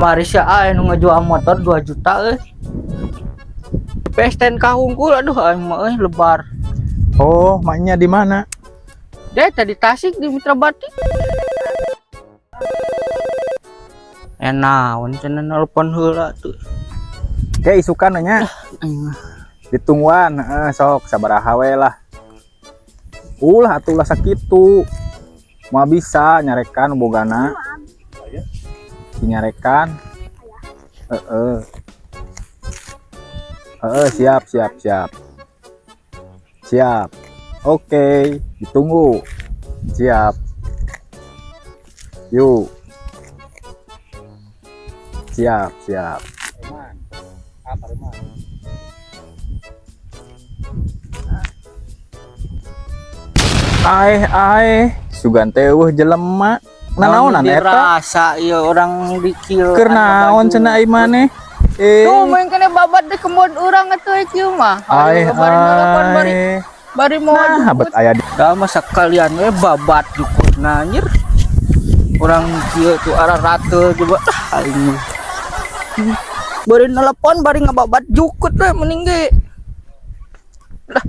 Mari sia nu ngajual motor 2 juta PSTN kahungkul aduh aing mah lebar. Oh, maknya di mana? Dia tadi Tasik di Mitra Bakti. Naon cenah nelpon heula tuh. Kayak isukan nya. Ditungguan, sok sabaraha we lah. Ulah atulah sakitu. Mau bisa nyarekan bogana. Nyarekan. Siap. Siap. Oke, ditunggu. Siap. Yuk. Siap. Ai, sugan teh jelema. Nanaonan eta? Rasa ieu orang dikieu. Keur naon cenah ai maneh? Tuh main kena babat di kebun urang atuh kieu mah. Bari mau abet aya di. Da mah sakalian we babat jukutna anjir. Urang kieu tuh arah rate coba aing. Bari nelpon bari ngababat jukut we mending ge. Lah